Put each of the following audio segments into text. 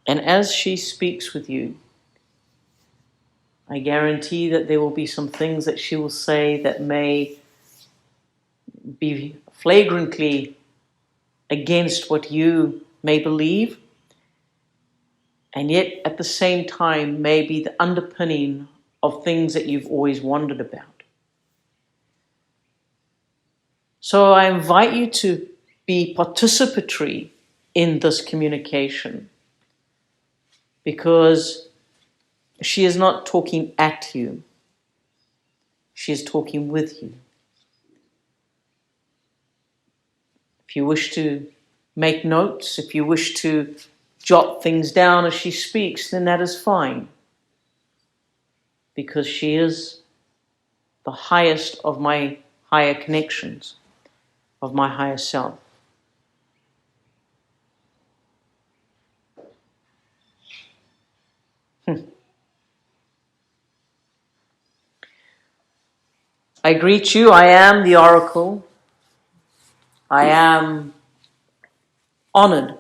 And as she speaks with you, I guarantee that there will be some things that she will say that may be flagrantly against what you may believe, and yet at the same time may be the underpinning of things that you've always wondered about. So I invite you to be participatory in this communication, because she is not talking at you, she is talking with you. If you wish to make notes, if you wish to jot things down as she speaks, then that is fine, because she is the highest of my higher connections, of my higher self. I greet you. I am the Oracle. I am honored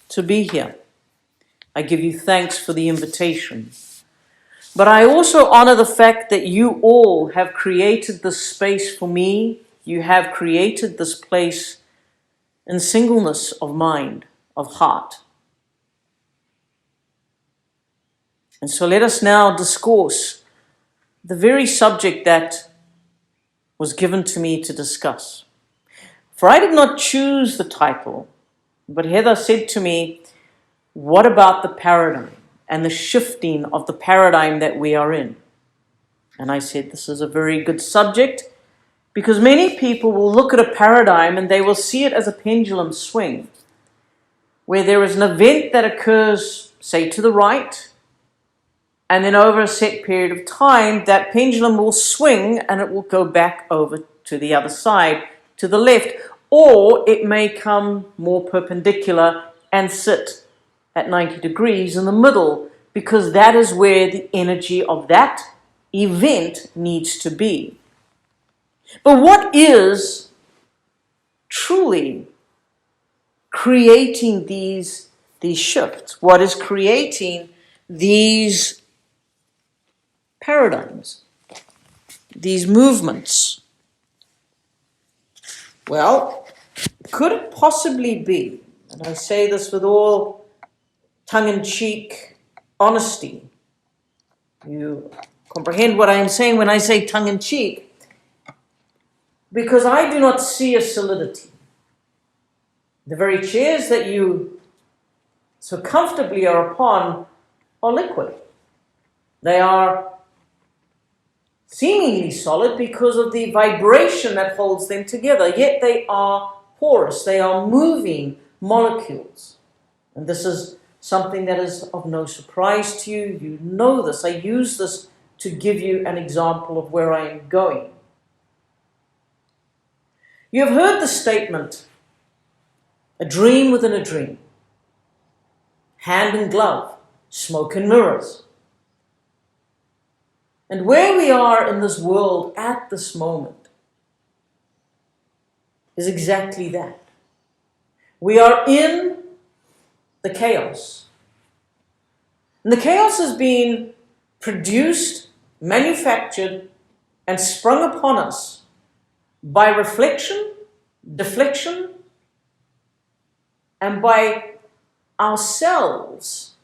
to be here. I give you thanks for the invitation. But I also honor the fact that you all have created this space for me. You have created this place in singleness of mind, of heart. And so let us now discourse the very subject that was given to me to discuss. For I did not choose the title, but Heather said to me, what about the paradigm and the shifting of the paradigm that we are in? And I said, this is a very good subject, because many people will look at a paradigm and they will see it as a pendulum swing, where there is an event that occurs, say, to the right, and then over a set period of time, that pendulum will swing and it will go back over to the other side, to the left, or it may come more perpendicular and sit at 90 degrees in the middle, because that is where the energy of that event needs to be. But what is truly creating these shifts? What is creating these paradigms, these movements? Well, could it possibly be, and I say this with all tongue-in-cheek honesty, you comprehend what I am saying when I say tongue-in-cheek, because I do not see a solidity. The very chairs that you so comfortably are upon are liquid. They are seemingly solid because of the vibration that holds them together, yet they are porous, they are moving molecules. And this is something that is of no surprise to you. You know this. I use this to give you an example of where I am going. You have heard the statement, a dream within a dream, hand in glove, smoke and mirrors. And where we are in this world at this moment is exactly that. We are in the chaos. And the chaos is being produced, manufactured, and sprung upon us by reflection, deflection, and by ourselves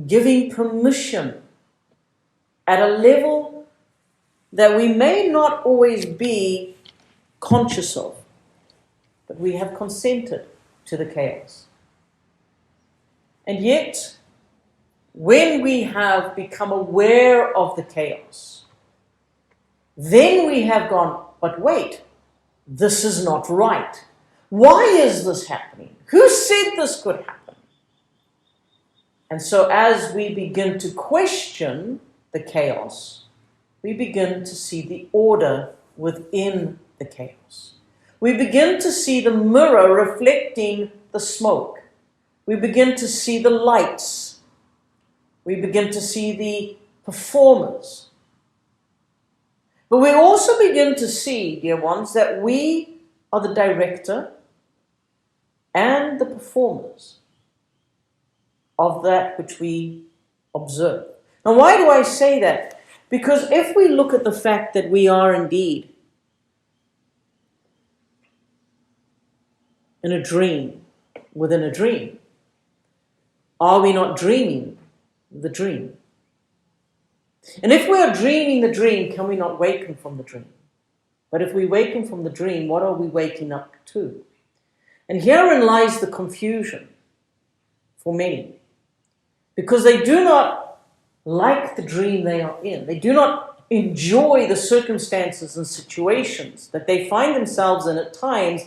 giving permission at a level that we may not always be conscious of, but we have consented to the chaos. And yet, when we have become aware of the chaos, then we have gone, but wait, this is not right. Why is this happening? Who said this could happen? And so as we begin to question the chaos, we begin to see the order within the chaos. We begin to see the mirror reflecting the smoke. We begin to see the lights. We begin to see the performers. But we also begin to see, dear ones, that we are the director and the performers. of that which we observe. Now, why do I say that? Because if we look at the fact that we are indeed in a dream within a dream, are we not dreaming the dream? And if we are dreaming the dream, can we not waken from the dream? But if we waken from the dream, what are we waking up to? And herein lies the confusion for many, because they do not like the dream they are in. They do not enjoy the circumstances and situations that they find themselves in at times,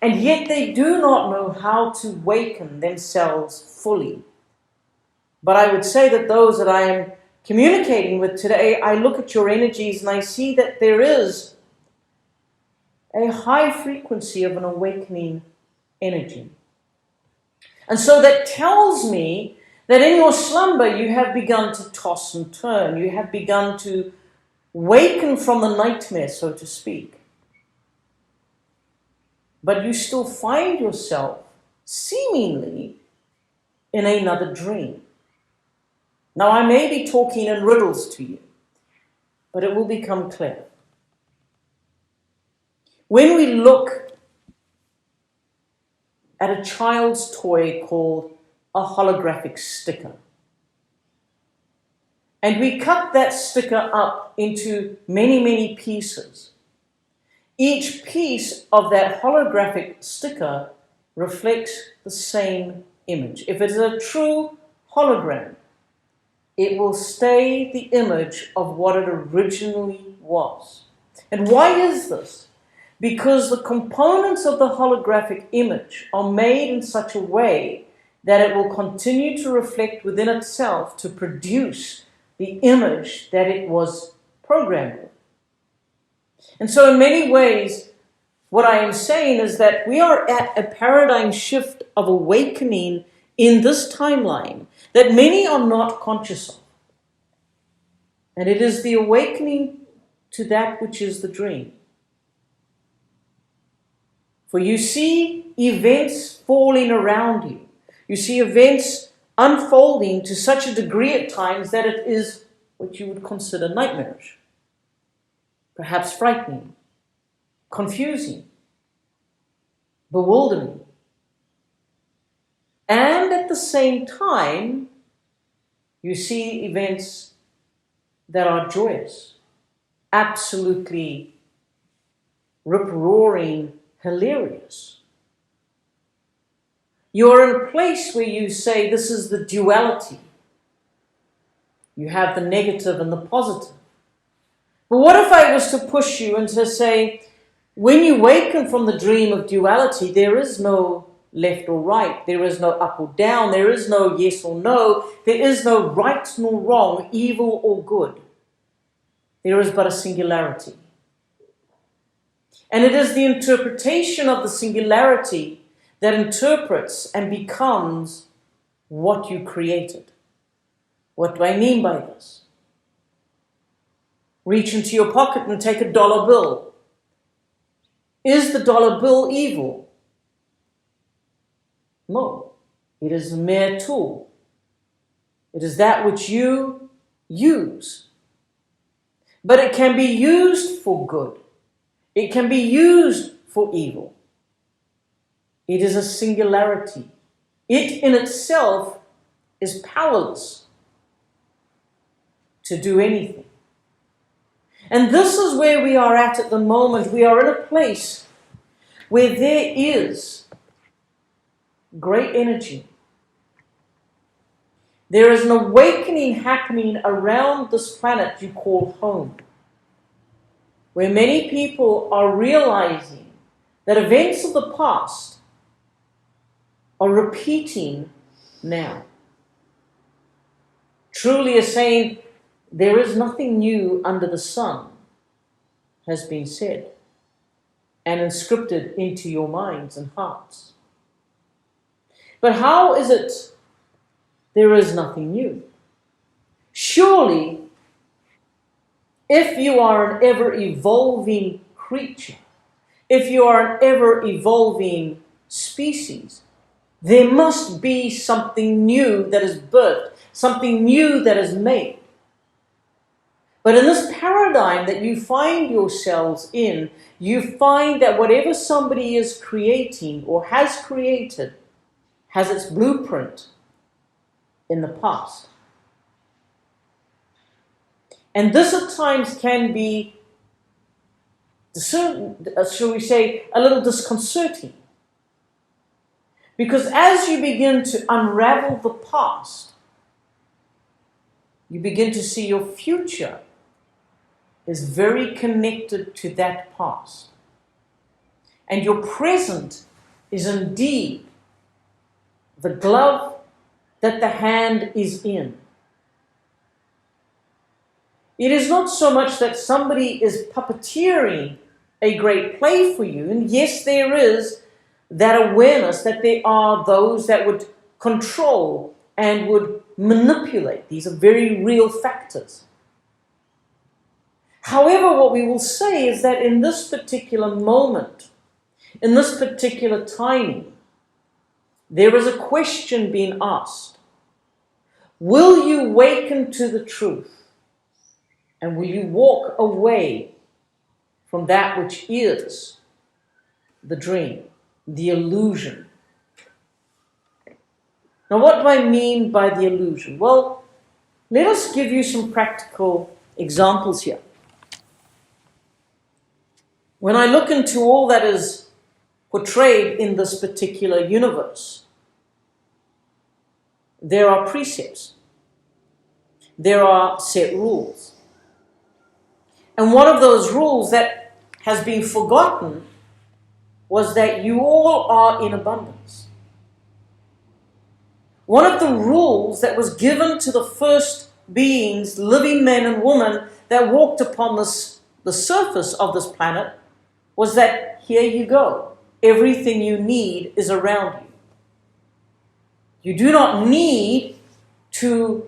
and yet they do not know how to waken themselves fully. But I would say that those that I am communicating with today, I look at your energies and I see that there is a high frequency of an awakening energy. And so that tells me that in your slumber you have begun to toss and turn. You have begun to waken from the nightmare, so to speak. But you still find yourself seemingly in another dream. Now, I may be talking in riddles to you, but it will become clear. When we look at a child's toy called a holographic sticker, and we cut that sticker up into many, many pieces, each piece of that holographic sticker reflects the same image. If it is a true hologram, it will stay the image of what it originally was. And why is this? Because the components of the holographic image are made in such a way that it will continue to reflect within itself to produce the image that it was programmed with. And so in many ways, what I am saying is that we are at a paradigm shift of awakening in this timeline that many are not conscious of. And it is the awakening to that which is the dream. For you see events falling around you. You see events unfolding to such a degree at times that it is what you would consider nightmarish, perhaps frightening, confusing, bewildering. And at the same time, you see events that are joyous, absolutely rip-roaring, hilarious. You're in a place where you say this is the duality. You have the negative and the positive. But what if I was to push you and to say, when you waken from the dream of duality, there is no left or right. There is no up or down. There is no yes or no. There is no right nor wrong, evil or good. There is but a singularity. And it is the interpretation of the singularity that interprets and becomes what you created. What do I mean by this? Reach into your pocket and take a dollar bill. Is the dollar bill evil? No. It is a mere tool. It is that which you use. But it can be used for good. It can be used for evil. It is a singularity. It in itself is powerless to do anything. And this is where we are at the moment. We are in a place where there is great energy. There is an awakening happening around this planet you call home, where many people are realizing that events of the past are repeating now. Truly is saying, there is nothing new under the sun, has been said and inscripted into your minds and hearts. But how is it there is nothing new? Surely, if you are an ever-evolving creature, if you are an ever-evolving species, There must be something new that is birthed, something new that is made. But in this paradigm that you find yourselves in, you find that whatever somebody is creating or has created has its blueprint in the past. And this at times can be, shall we say, a little disconcerting. Because as you begin to unravel the past, you begin to see your future is very connected to that past. And your present is indeed the glove that the hand is in. It is not so much that somebody is puppeteering a great play for you, and yes, there is that awareness that there are those that would control and would manipulate. These are very real factors. However, what we will say is that in this particular moment, in this particular timing, there is a question being asked. Will you waken to the truth? And will you walk away from that which is the dream, the illusion? Now, what do I mean by the illusion? Well, let us give you some practical examples here. When I look into all that is portrayed in this particular universe, there are precepts. There are set rules. And one of those rules that has been forgotten was that you all are in abundance. One of the rules that was given to the first beings, living men and women that walked upon the surface of this planet, was that here you go. Everything you need is around you. You do not need to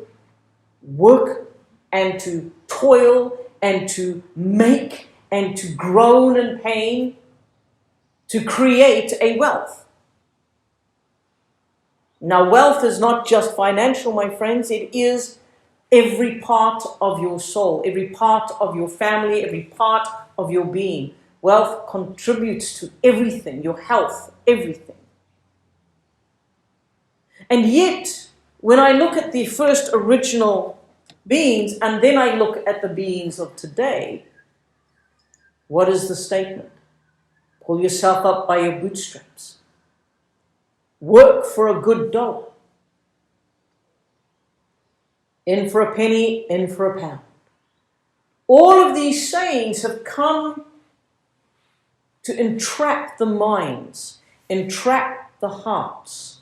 work and to toil and to make and to groan in pain to create a wealth. Now, wealth is not just financial, my friends. It is every part of your soul, every part of your family, every part of your being. Wealth contributes to everything, your health, everything. And yet, when I look at the first original beings, and then I look at the beings of today, what is the statement? Pull yourself up by your bootstraps. Work for a good dollar. In for a penny, in for a pound. All of these sayings have come to entrap the minds, entrap the hearts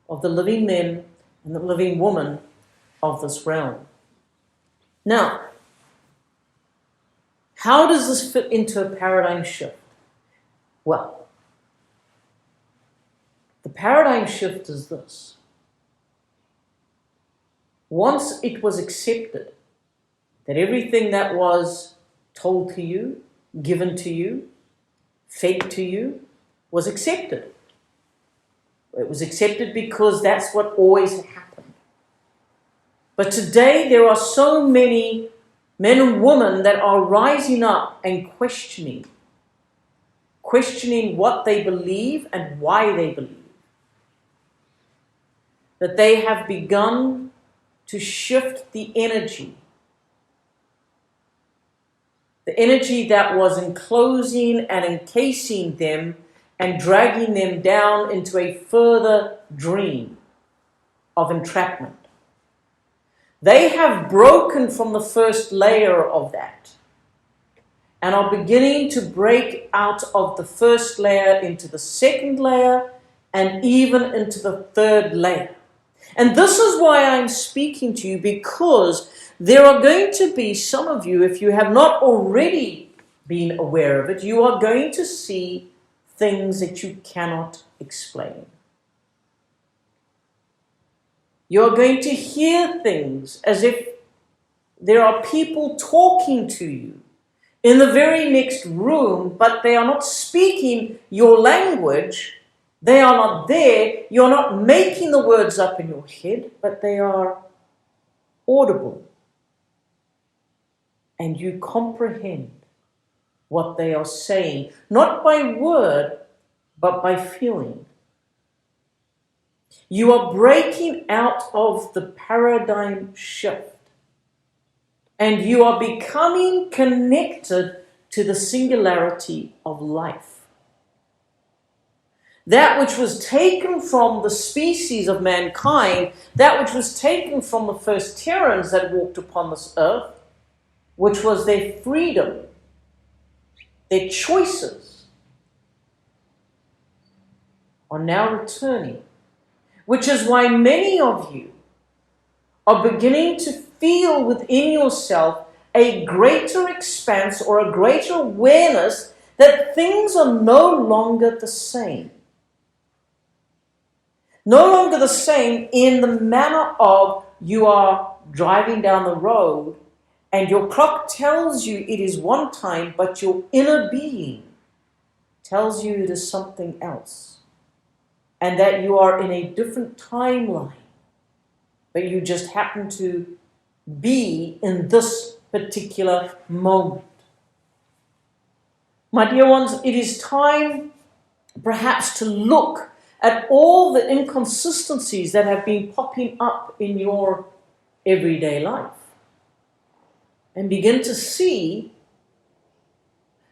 of the living men and the living woman of this realm. Now, how does this fit into a paradigm shift? Well, the paradigm shift is this. Once it was accepted that everything that was told to you, given to you, fed to you, was accepted. It was accepted because that's what always happened. But today there are so many men and women that are rising up and questioning what they believe and why they believe. That they have begun to shift the energy that was enclosing and encasing them and dragging them down into a further dream of entrapment. They have broken from the first layer of that and are beginning to break out of the first layer into the second layer and even into the third layer. And this is why I'm speaking to you, because there are going to be some of you, if you have not already been aware of it, you are going to see things that you cannot explain. You're going to hear things as if there are people talking to you in the very next room, but they are not speaking your language, They are not there. You're not making the words up in your head, but they are audible. And you comprehend what they are saying, not by word, but by feeling. You are breaking out of the paradigm shift, and you are becoming connected to the singularity of life. That which was taken from the species of mankind, that which was taken from the first Terrans that walked upon this earth, which was their freedom, their choices, are now returning. Which is why many of you are beginning to feel within yourself a greater expanse or a greater awareness that things are no longer the same. No longer the same in the manner of you are driving down the road and your clock tells you it is one time, but your inner being tells you it is something else. And that you are in a different timeline, but you just happen to be in this particular moment. My dear ones, it is time perhaps to look at all the inconsistencies that have been popping up in your everyday life and begin to see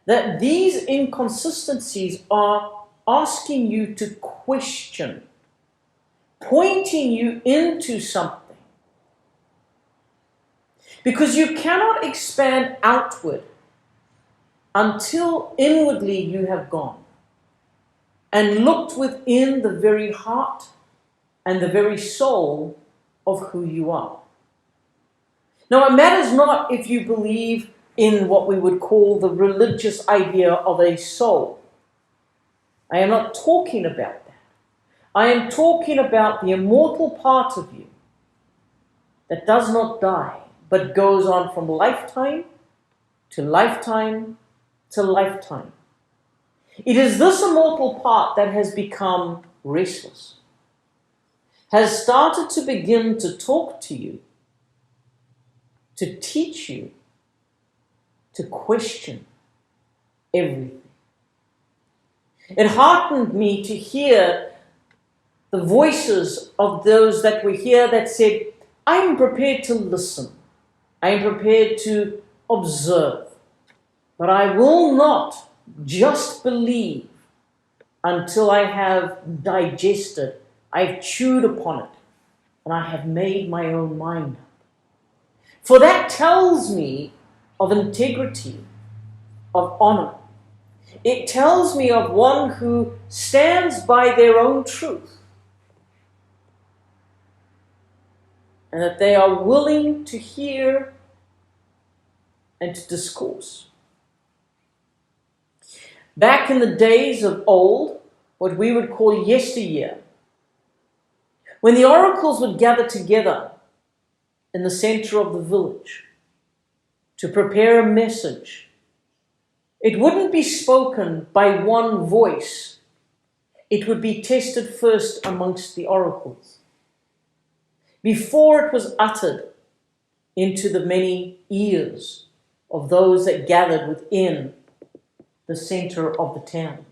that these inconsistencies are asking you to question, pointing you into something. Because you cannot expand outward until inwardly you have gone and looked within the very heart and the very soul of who you are. Now, it matters not if you believe in what we would call the religious idea of a soul. I am not talking about that. I am talking about the immortal part of you that does not die, but goes on from lifetime to lifetime to lifetime. It is this immortal part that has become restless, has started to begin to talk to you, to teach you, to question everything. It heartened me to hear the voices of those that were here that said, I am prepared to listen. I am prepared to observe. But I will not just believe until I have digested, I've chewed upon it, and I have made my own mind up. For that tells me of integrity, of honor. It tells me of one who stands by their own truth, and that they are willing to hear and to discourse. Back in the days of old, what we would call yesteryear, when the oracles would gather together in the center of the village to prepare a message, it wouldn't be spoken by one voice. It would be tested first amongst the oracles before it was uttered into the many ears of those that gathered within the center of the town.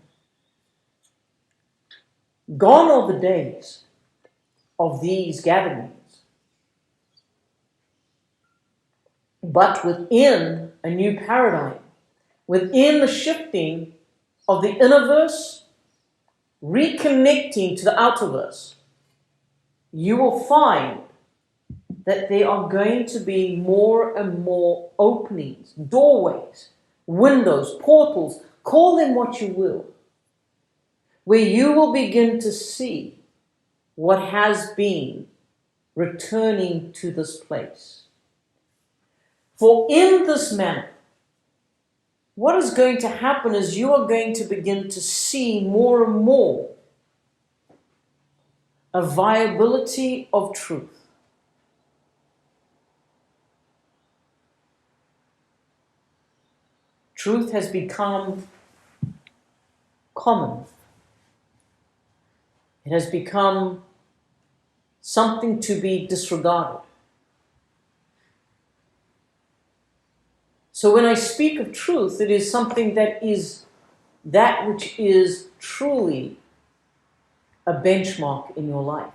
Gone are the days of these gatherings. But within a new paradigm, within the shifting of the innerverse, reconnecting to the outerverse, you will find that there are going to be more and more openings, doorways, windows, portals, call them what you will, where you will begin to see what has been returning to this place. For in this manner, what is going to happen is you are going to begin to see more and more a viability of truth. Truth has become common. It has become something to be disregarded. So when I speak of truth, it is something that is that which is truly a benchmark in your life.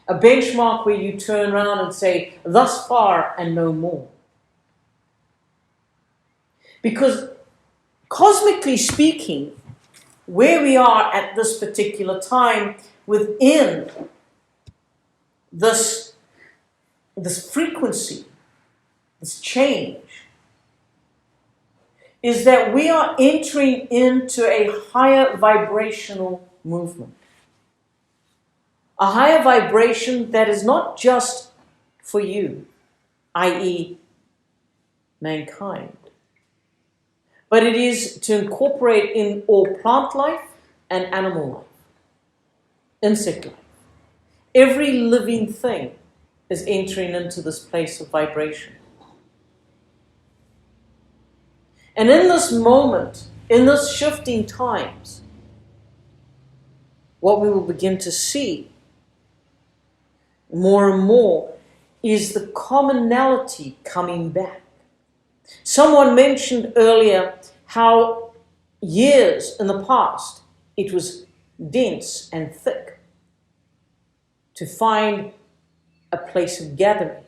A benchmark where you turn around and say, thus far and no more. Because cosmically speaking, where we are at this particular time within this frequency, this change, is that we are entering into a higher vibrational movement. A higher vibration that is not just for you, i.e. mankind, but it is to incorporate in all plant life and animal life, insect life. Every living thing is entering into this place of vibration. And in this moment, in this shifting times, what we will begin to see more and more is the commonality coming back. Someone mentioned earlier how years in the past it was dense and thick to find a place of gathering.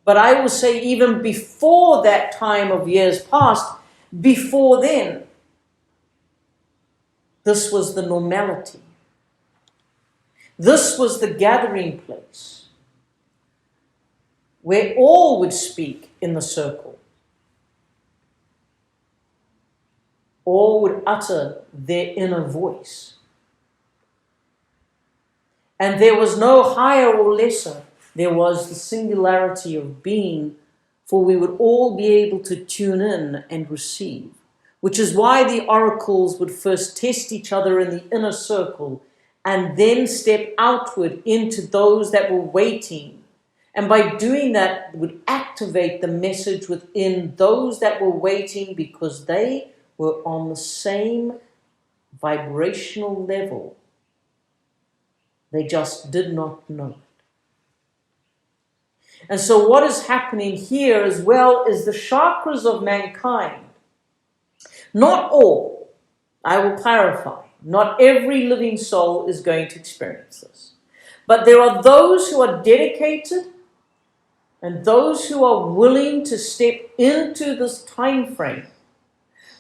But I will say even before that time of years past, before then, this was the normality. This was the gathering place where all would speak in the circle. All would utter their inner voice. And there was no higher or lesser. There was the singularity of being, for we would all be able to tune in and receive. Which is why the oracles would first test each other in the inner circle and then step outward into those that were waiting. And by doing that, would activate the message within those that were waiting because they were on the same vibrational level. They just did not know it. And so what is happening here as well is the chakras of mankind. Not all, I will clarify, not every living soul is going to experience this. But there are those who are dedicated and those who are willing to step into this time frame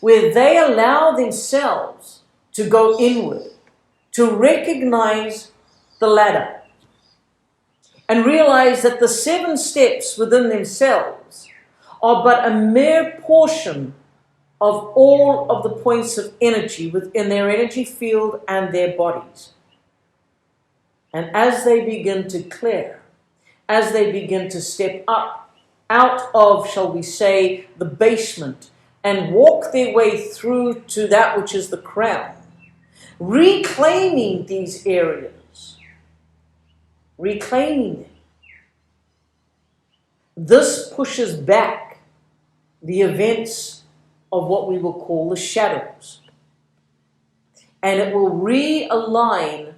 where they allow themselves to go inward, to recognize the ladder, and realize that the 7 steps within themselves are but a mere portion of all of the points of energy within their energy field and their bodies. And as they begin to clear, as they begin to step up out of, shall we say, the basement and walk their way through to that which is the crown, reclaiming these areas, reclaiming them, this pushes back the events of what we will call the shadows. And it will realign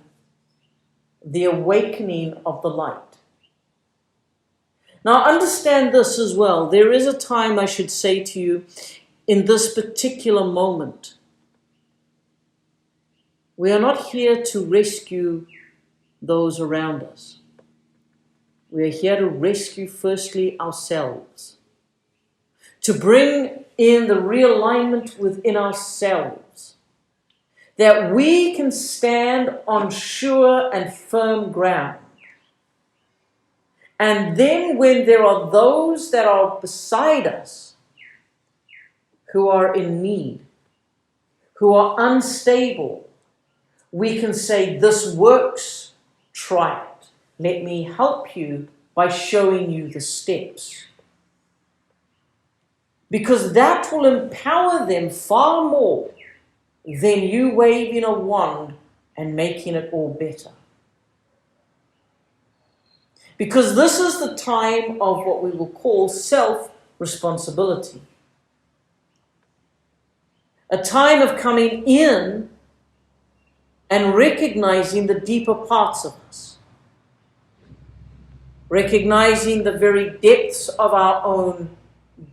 the awakening of the light. Now understand this as well. There is a time, I should say to you, in this particular moment, we are not here to rescue those around us. We are here to rescue firstly ourselves. To bring in the realignment within ourselves. That we can stand on sure and firm ground. And then when there are those that are beside us who are in need, who are unstable, we can say, this works, try it. Let me help you by showing you the steps. Because that will empower them far more than you waving a wand and making it all better. Because this is the time of what we will call self-responsibility. A time of coming in and recognizing the deeper parts of us, recognizing the very depths of our own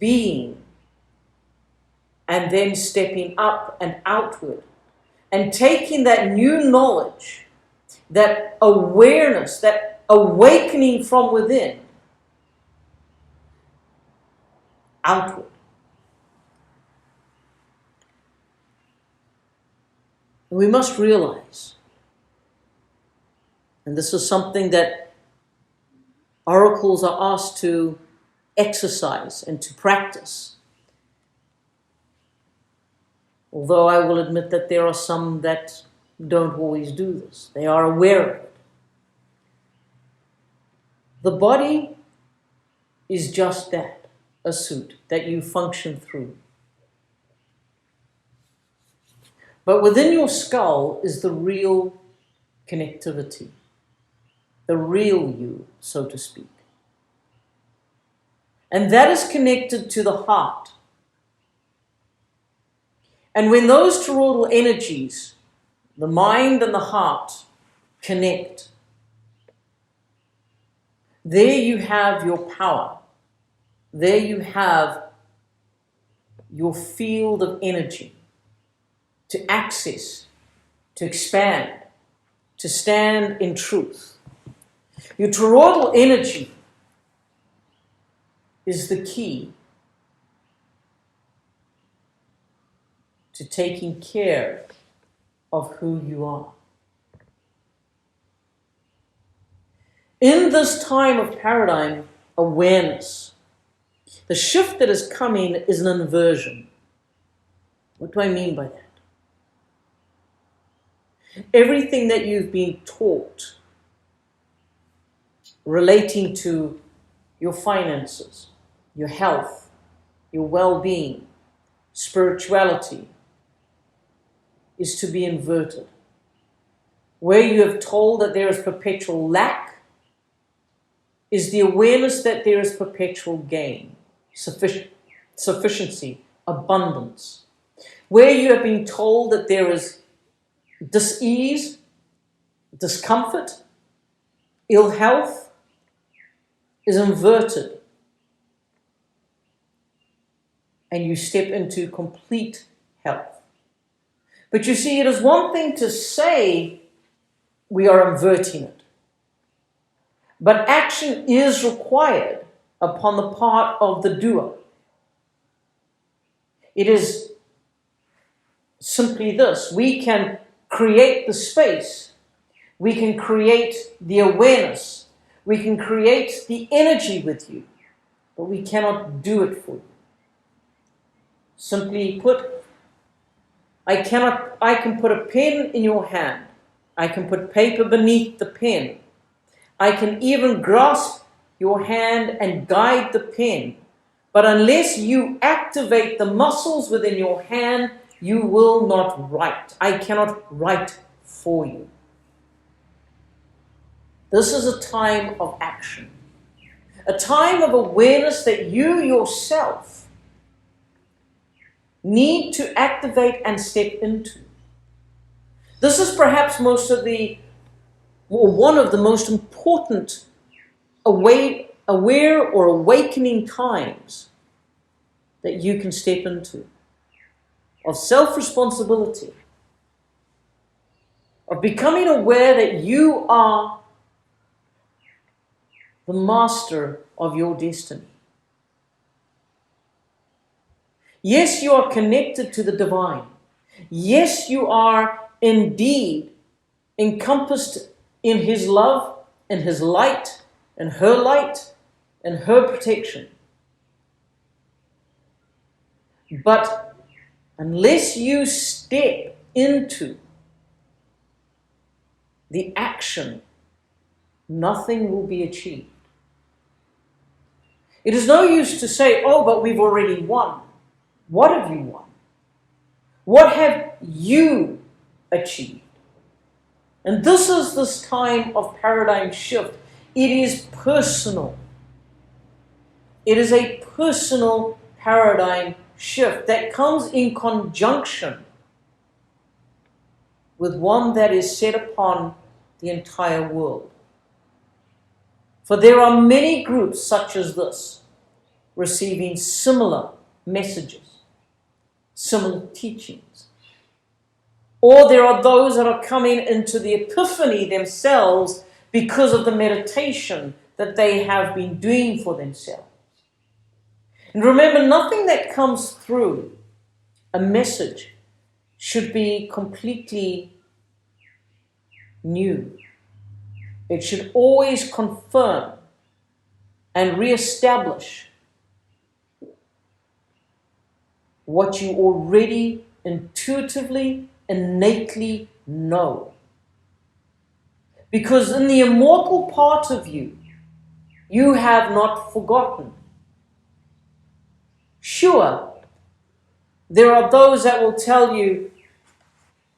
being, and then stepping up and outward and taking that new knowledge, that awareness, that awakening from within, outward. And we must realize, and this is something that oracles are asked to exercise and to practice, although I will admit that there are some that don't always do this. They are aware of it. The body is just that, a suit that you function through. But within your skull is the real connectivity, the real you, so to speak. And that is connected to the heart. And when those toroidal energies, the mind and the heart, connect, there you have your power. There you have your field of energy to access, to expand, to stand in truth. Your toroidal energy is the key to taking care of who you are. In this time of paradigm awareness, the shift that is coming is an inversion. What do I mean by that? Everything that you've been taught relating to your finances, your health, your well-being, spirituality, is to be inverted. Where you have told that there is perpetual lack, is the awareness that there is perpetual gain, sufficiency, abundance. Where you have been told that there is dis-ease, discomfort, ill health, is inverted. And you step into complete health. But you see, it is one thing to say we are inverting it. But action is required upon the part of the doer. It is simply this: we can create the space, we can create the awareness, we can create the energy with you, but we cannot do it for you. Simply put, I can put a pen in your hand, I can put paper beneath the pen, I can even grasp your hand and guide the pen, but unless you activate the muscles within your hand, you will not write. I cannot write for you. This is a time of action, a time of awareness that you yourself need to activate and step into. This is perhaps one of the most important aware or awakening times that you can step into, of self-responsibility, of becoming aware that you are the master of your destiny. Yes, you are connected to the divine. Yes, you are indeed encompassed in His love and His light and her protection. But unless you step into the action, nothing will be achieved. It is no use to say, oh, but we've already won. What have you won? What have you achieved? And this is this time of paradigm shift. It is personal. It is a personal paradigm shift that comes in conjunction with one that is set upon the entire world. For there are many groups such as this, receiving similar messages, similar teachings. Or there are those that are coming into the epiphany themselves because of the meditation that they have been doing for themselves. And remember, nothing that comes through a message should be completely new. It should always confirm and reestablish what you already intuitively, innately know. Because in the immortal part of you, you have not forgotten. Sure, there are those that will tell you,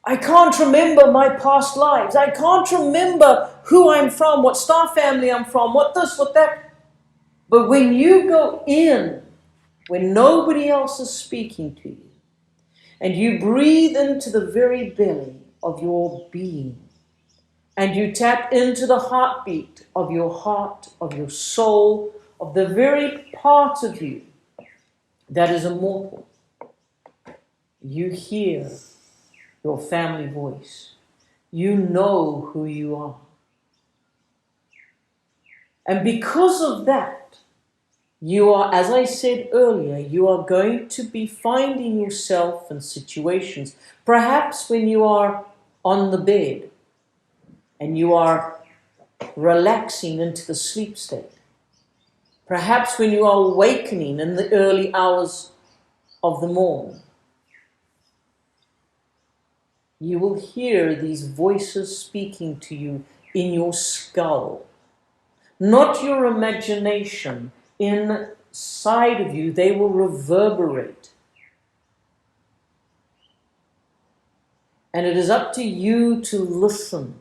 I can't remember my past lives. I can't remember who I'm from, what star family I'm from, what this, what that. But when you go in, when nobody else is speaking to you, and you breathe into the very belly of your being, and you tap into the heartbeat of your heart, of your soul, of the very part of you that is immortal, you hear your family voice. You know who you are. And because of that, you are, as I said earlier, you are going to be finding yourself in situations, perhaps when you are on the bed and you are relaxing into the sleep state. Perhaps when you are awakening in the early hours of the morn. You will hear these voices speaking to you in your skull. Not your imagination. Inside of you, they will reverberate. And it is up to you to listen,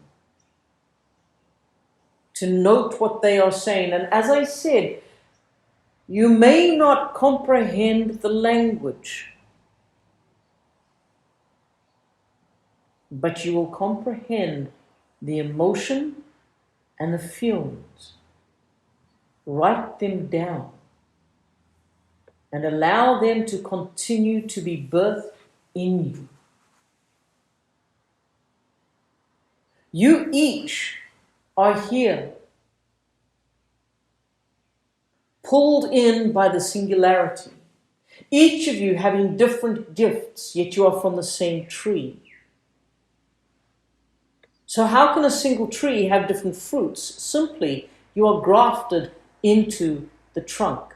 to note what they are saying. And as I said, you may not comprehend the language, but you will comprehend the emotion and the feelings. Write them down and allow them to continue to be birthed in you. You each are here, pulled in by the singularity. Each of you having different gifts, yet you are from the same tree. So how can a single tree have different fruits? Simply, you are grafted into the trunk.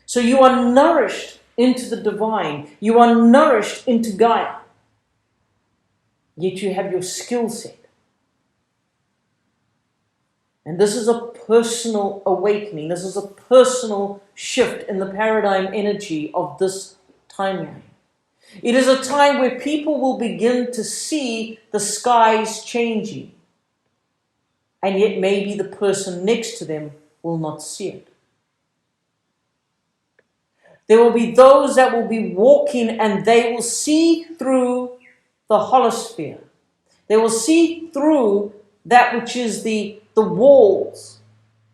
So you are nourished into the divine. You are nourished into Gaia. Yet you have your skill set. And this is a personal awakening. This is a personal shift in the paradigm energy of this timeline. It is a time where people will begin to see the skies changing. And yet maybe the person next to them will not see it. There will be those that will be walking and they will see through the holosphere. They will see through that which is the walls,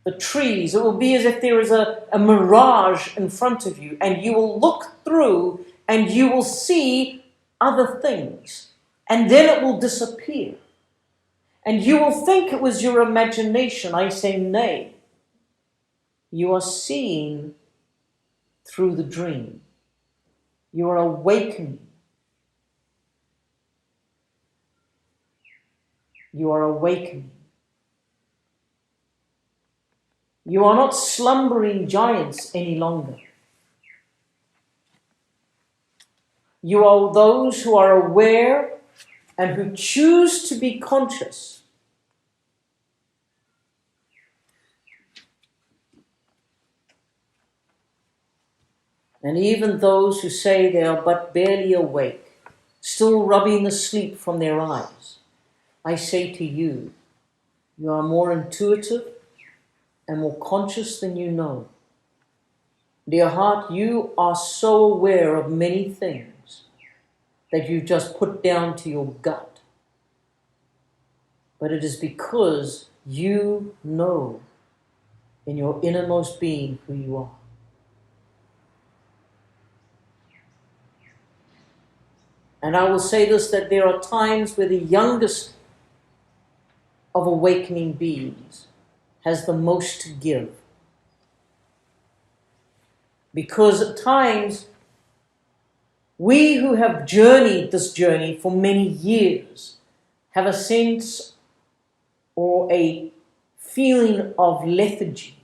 the trees. It will be as if there is a mirage in front of you, and you will look through and you will see other things, and then it will disappear. And you will think it was your imagination. I say nay. You are seeing through the dream. You are awakening. You are awakening. You are not slumbering giants any longer. You are those who are aware and who choose to be conscious. And even those who say they are but barely awake, still rubbing the sleep from their eyes, I say to you, you are more intuitive and more conscious than you know. Dear heart, you are so aware of many things. that you've just put down to your gut, but it is because you know in your innermost being who you are. And I will say this, that there are times where the youngest of awakening beings has the most to give. Because at times, we who have journeyed this journey for many years have a sense or a feeling of lethargy.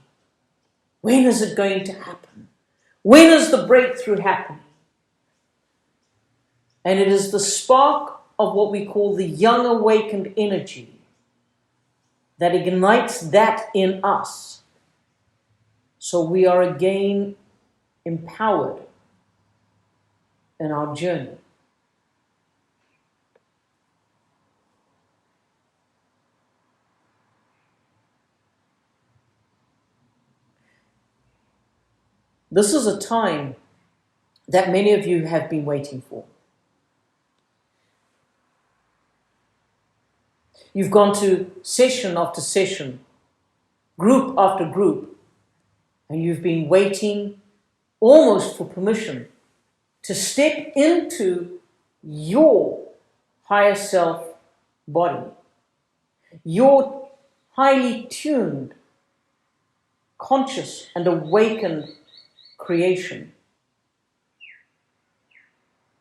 When is it going to happen? When is the breakthrough happening? And it is the spark of what we call the young awakened energy that ignites that in us. So we are again empowered in our journey. This is a time that many of you have been waiting for. You've gone to session after session, group after group, and you've been waiting almost for permission to step into your higher self body, your highly tuned, conscious and awakened creation.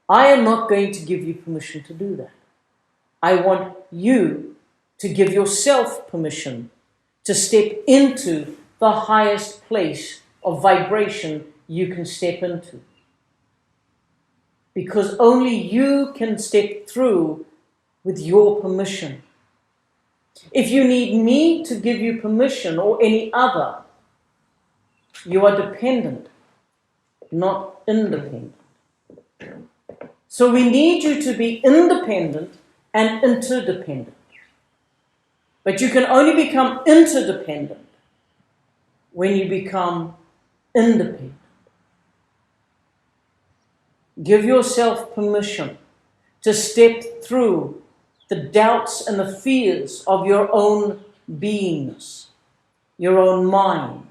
I am not going to give you permission to do that. I want you to give yourself permission to step into the highest place of vibration you can step into. Because only you can step through with your permission. If you need me to give you permission or any other, you are dependent, not independent. So we need you to be independent and interdependent. But you can only become interdependent when you become independent. Give yourself permission to step through the doubts and the fears of your own beingness, your own mind,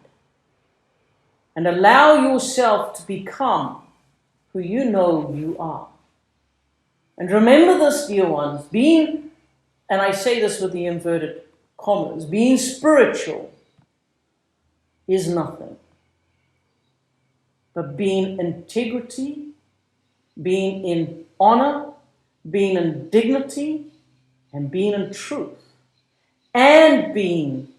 and allow yourself to become who you know you are. And remember this, dear ones, being, and I say this with the inverted commas, being spiritual is nothing. But being integrity, being in honor, being in dignity, and being in truth, and being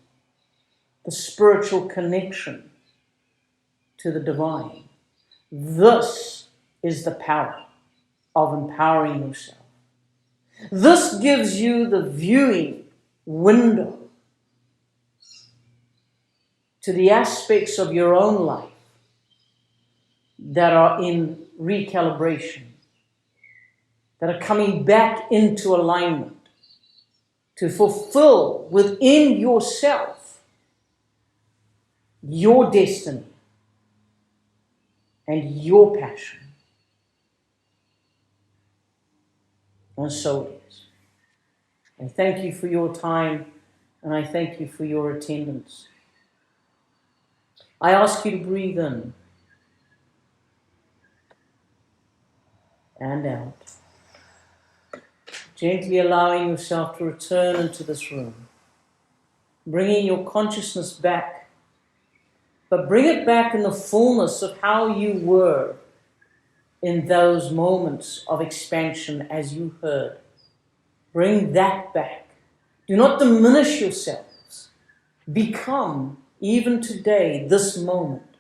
the spiritual connection to the divine. This is the power of empowering yourself. This gives you the viewing window to the aspects of your own life that are in recalibration, that are coming back into alignment to fulfill within yourself your destiny and your passion. And so it is. I thank you for your time, and I thank you for your attendance. I ask you to breathe in and out, gently allowing yourself to return into this room, bringing your consciousness back, but bring it back in the fullness of how you were in those moments of expansion as you heard. Bring that back. Do not diminish yourselves. Become, even today, this moment,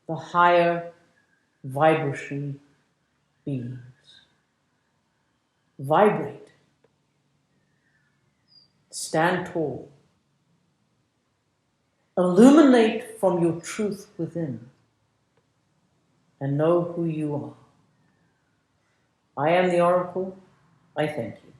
the higher vibratory beings. Vibrate. Stand tall. Illuminate from your truth within. And know who you are. I am the Oracle. I thank you.